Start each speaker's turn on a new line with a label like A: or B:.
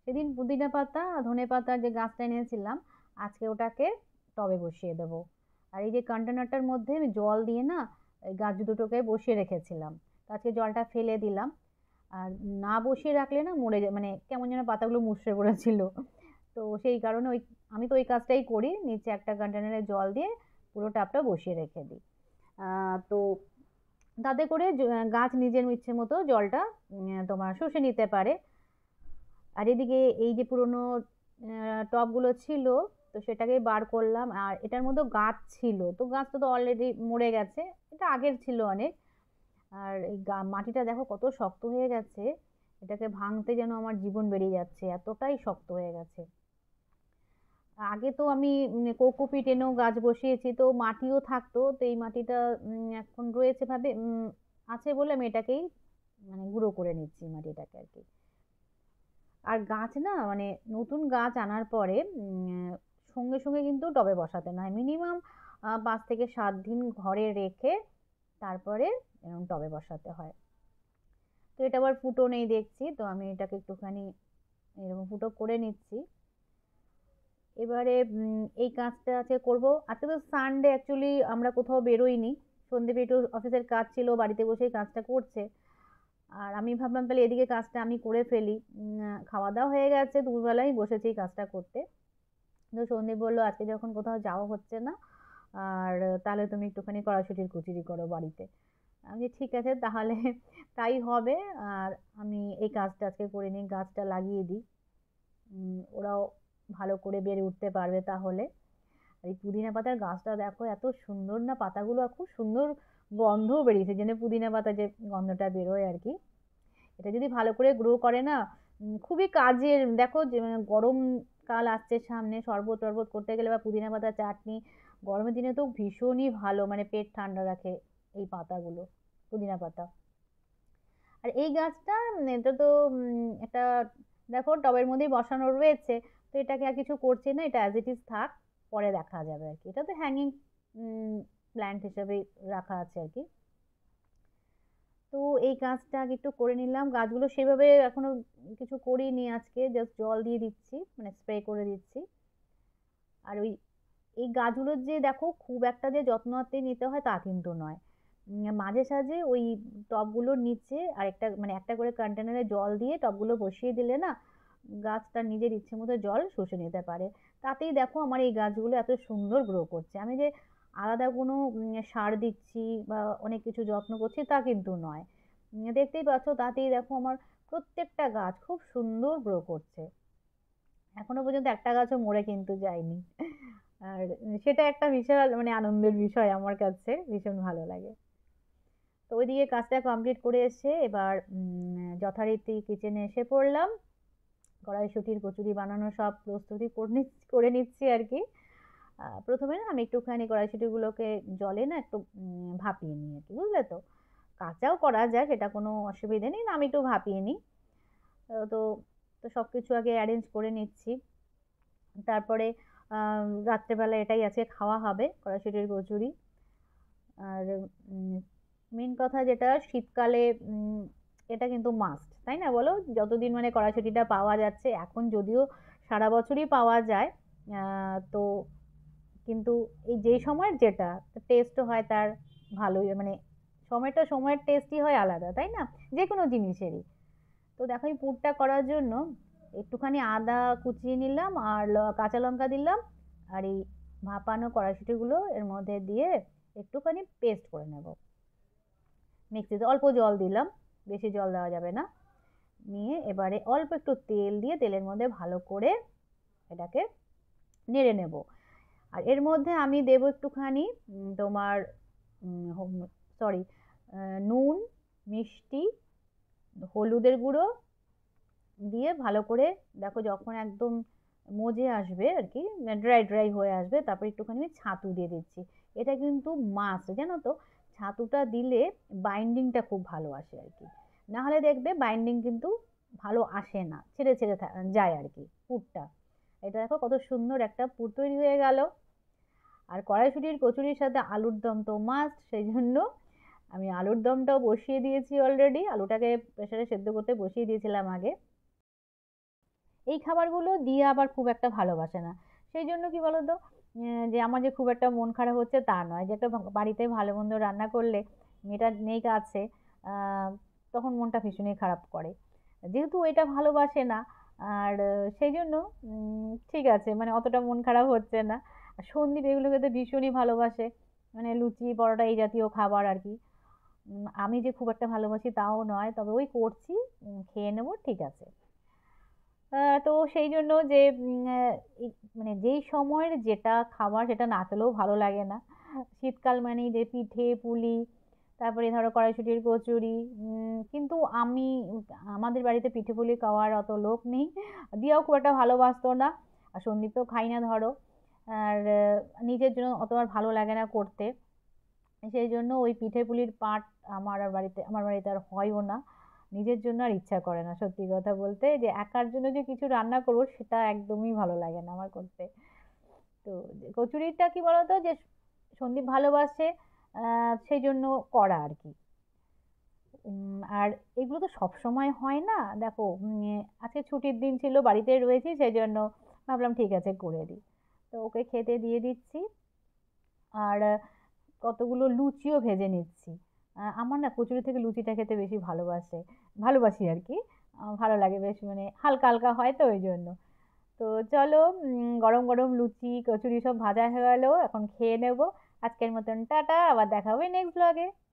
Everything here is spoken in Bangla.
A: সেদিন পুদিনা পাতা ধনে পাতার যে গাছটা এনেছিলাম, আজকে ওটাকে টবে বসিয়ে দেবো। আর এই যে কন্টেনারটার মধ্যে আমি জল দিয়ে না এই গাছ দুটোকে বসিয়ে রেখেছিলাম, তো আজকে জলটা ফেলে দিলাম। আর না বসিয়ে রাখলে না মরে যায়, মানে কেমন যেন পাতাগুলো মুষড়ে পড়েছিল। তো সেই কারণে আমি তো ওই কাজটাই করি, নিচে একটা কন্টেনারে জল দিয়ে পুরো টাবটা বসিয়ে রেখে দিই। তো তাতে করে গাছ নিজের ইচ্ছে মতো জলটা তোমার শুষে নিতে পারে। আর এদিকে এই যে পুরোনো টবগুলো ছিল, তো সেটাকে বার করলাম। আর এটার মধ্যে গাছ ছিল, তো গাছটা তো অলরেডি মরে গেছে, এটা আগের ছিল অনেক। আর এই মাটিটা দেখো কত শক্ত হয়ে গেছে, এটাকে ভাঙতে যেন আমার জীবন বেরিয়ে যাচ্ছে, এতটাই শক্ত হয়ে গেছে। আগে তো আমি কোকোপিট এনেও গাছ বসিয়েছি, তো মাটিও থাকতো, তো এই মাটিটা এখন রয়েছে ভাবে আছে বলে আমি এটাকেই মানে গুঁড়ো করে নিচ্ছি মাটিটাকে আর কি। আর গাছ না মানে নতুন গাছ আনার পরে সঙ্গে সঙ্গে কিন্তু টবে বসাতে নয়, মিনিমাম 5 থেকে 7 দিন ঘরে রেখে তারপরে এরকম টবে বসাতে হয়। তো এটা আবার ফুটো নেই দেখছি, তো আমি এটাকে একটুখানি এরকম ফুটো করে নিচ্ছি। এবারে এই কাজটা আছে করব। আজকে তো সানডে, অ্যাকচুয়ালি আমরা কোথাও বেরোইনি। সন্দীপ একটু অফিসের কাজ ছিল, বাড়িতে বসেই কাজটা করছে। আর আমি ভাবলাম তাহলে এদিকে কাজটা আমি করে ফেলি। খাওয়া দাওয়া হয়ে গেছে, দুপুরবেলায় বসেছি এই কাজটা করতে। তো সন্দীপ বললো আজকে যখন কোথাও যাওয়া হচ্ছে না, আর তাহলে তুমি একটুখানি কড়াইশুঁটির কুচিরি করো বাড়িতে। আমি ঠিক আছে তাহলে তাই হবে। আর আমি এই কাজটা আজকে করে নিই, গাছটা লাগিয়ে দিই, ওরাও ভালো করে বেড়ে উঠতে পারবে তাহলে। আর এই পুদিনা পাতার গাছটা দেখো এত সুন্দর না পাতাগুলো, আর খুব সুন্দর গন্ধও বেরিয়েছে, যেন পুদিনা পাতা যে গন্ধটা বেরোয় আর কি। এটা যদি ভালো করে গ্রো করে না, খুবই কাজের। দেখো যে গরম কাল আসছে সামনে, শরবত টরবত করতে গেলে বা পুদিনা পাতা চাটনি, গরমের দিনে তো ভীষণই ভালো, মানে পেট ঠান্ডা রাখে এই পাতাগুলো, পুদিনা পাতা। আর এই গাছটা এটা তো একটা দেখো টবের মধ্যেই বসানো রয়েছে, তো এটাকে আর কিছু করছি না, এটা অ্যাজ ইট ইজ থাক, পরে দেখা যাবে আর কি। এটা তো হ্যাঙ্গিং প্ল্যান্ট হিসেবে রাখা আছে আর কি। তো এই কাজটা আগে একটু করে নিলাম, গাছগুলো সেভাবে এখনো কিছু করিনি, আজকে জাস্ট জল দিয়ে দিচ্ছি, মানে স্প্রে করে দিচ্ছি। আর এই গাছগুলোর যে দেখো খুব একটা যে যত্নআত্তি নিতে হয় তা কিন্তু নয়। মাঝে সাঝে ওই টবগুলোর নিচে আর একটা মানে একটা করে কন্টেনারে জল দিয়ে টবগুলো বসিয়ে দিলে না, গাছ তার নিজের ইচ্ছে মতো জল শুষে নিতে পারে। তাতেই দেখো আমার এই গাছগুলো এত সুন্দর গ্রো করছে। আমি যে আলাদা কোনো সার দিচ্ছি বা অনেক কিছু যত্ন করছি তা কিন্তু নয়। দেখতেই পাচ্ছ তাতেই দেখো আমার প্রত্যেকটা গাছ খুব সুন্দর গ্রো করছে। এখনো পর্যন্ত একটা গাছও মরে কিন্তু যায়নি। আর সেটা একটা বিশাল মানে আনন্দের বিষয়, আমার কাছে ভীষণ ভালো লাগে। তো ওইদিকে কাজটা কমপ্লিট করে এসে এবার যথারীতি কিচেনে এসে পড়লাম, কড়াইশুঁটির কচুরি বানানোর সব প্রস্তুতি করে নিচ্ছি আর কি। প্রথমে না আমি একটুখানি কড়াইশুঁটিগুলোকে জলে না একটু ভাপিয়ে নিই আর কি, বুঝলে তো। কাঁচাও করা যায়, সেটা কোনো অসুবিধে নেই, না আমি একটু ভাপিয়ে নিই। তো তো সবকিছু আগে অ্যারেঞ্জ করে নিচ্ছি। তারপরে রাত্রেবেলা এটাই আছে খাওয়া হবে, কড়াইশুঁটির কচুরি। আর মেন কথা যেটা শীতকালে এটা কিন্তু মাস্ট, তাই না বলো? যতদিন মানে কড়াইশুঁটিটা পাওয়া যাচ্ছে, এখন যদিও সারা বছরই পাওয়া যায়, তো কিন্তু এই যে সময়ের যেটা টেস্ট হয় তার ভালোই, মানে সময়টা সময়ের টেস্টই হয় আলাদা, তাই না? যে কোনো জিনিসেরই। তো দেখো এই পুরটা করার জন্য একটুখানি আদা কুচিয়ে নিলাম, আর কাঁচা লঙ্কা দিলাম, আর এই ভাপানো কড়াইশুঁটিগুলো এর মধ্যে দিয়ে একটুখানি পেস্ট করে নেব। মিক্সিতে অল্প জল দিলাম, বেশি জল দেওয়া যাবে না। নিয়ে এবারে অল্প একটু তেল দিয়ে তেলের মধ্যে ভালো করে এটাকে নেড়ে নেব। আর এর মধ্যে আমি দেব একটুখানি তোমার সরি নুন, মিষ্টি, হলুদের গুঁড়ো দিয়ে ভালো করে দেখো যখন একদম মজে আসবে আর কি, ড্রাই ড্রাই হয়ে আসবে, তারপর একটুখানি আমি ছাতু দিয়ে দিচ্ছি। এটা কিন্তু মাস্ট, জানো তো। ছাতুটা দিলে বাইন্ডিংটা খুব ভালো আসে আর কি, না হলে দেখবে বাইন্ডিং কিন্তু ভালো আসে না, ছেড়ে ছেড়ে যায় আর কি পুরটা। এটা দেখো কত সুন্দর একটা পুর তৈরি হয়ে গেল। আর কড়াইশুঁটির কচুরির সাথে আলুর দম তো মাস্ট, সেই জন্য আমি আলুর দমটাও বসিয়ে দিয়েছি অলরেডি। আলুটাকে প্রেসারে সেদ্ধ করতে বসিয়ে দিয়েছিলাম আগে। এই খাবারগুলো দিয়ে আবার খুব একটা ভালোবাসে না। সেই জন্য কি বলতো, যে আমার যে খুব একটা মন খারাপ হচ্ছে তা নয়, যে একটা বাড়িতে ভালো মন্দ রান্না করলে মেয়েটা নেই কাছে, আহ, তখন মনটা ভীষণই খারাপ করে। যেহেতু এটা ভালোবাসে না, আর সেই জন্য ঠিক আছে, মানে অতটা মন খারাপ হচ্ছে না। আর সন্দীপ এগুলো খেতে ভীষণই ভালোবাসে, মানে লুচি পরোটা এই জাতীয় খাবার আর কি। আমি যে খুব একটা ভালোবাসি তাও নয়, তবে ওই করছি, খেয়ে নেবো, ঠিক আছে। তো সেই জন্য যে মানে যেই সময়ের যেটা খাবার সেটা না খেলেও ভালো লাগে না। শীতকাল মানেই যে পিঠে পুলি, তারপরে ধরো কড়াইশুটির কচুরি। কিন্তু আমি, আমাদের বাড়িতে পিঠে পুলি খাওয়ার অত লোক নেই, দিয়াও খুব একটা ভালোবাসতো না, আর সন্দীপ তো খাই না ধরো। আর নিজের জন্য অত আর ভালো লাগে না করতে, সেই জন্য ওই পিঠে পুলির পাট আমার বাড়িতে আর হয়ও না। নিজের জন্য আর ইচ্ছা করে না, সত্যি কথা বলতে, যে একার জন্য যে কিছু রান্না করবো সেটা একদমই ভালো লাগে না আমার করতে। তো কচুরিটা কি বলতো, যে সন্দীপ ভালোবাসে, সেই জন্য করা আর কি। আর এগুলো তো সব সময় হয় না, দেখো আজকে ছুটির দিন ছিল, বাড়িতে রয়েছি, সেই জন্য ভাবলাম ঠিক আছে করে দিই। তো ওকে খেতে দিয়ে দিচ্ছি। আর কতগুলো লুচিও ভেজে নিচ্ছি। আমার না কচুরি থেকে লুচিটা খেতে বেশি ভালোবাসি আর কি। ভালো লাগে বেশ, মানে হালকা হালকা হয় তো ওই জন্য। তো চলো, গরম গরম লুচি কচুরি সব ভাজা হয়ে গেল, এখন খেয়ে নেবো। আজকের মতন টাটা, আবার দেখা হবে নেক্সট ব্লগে।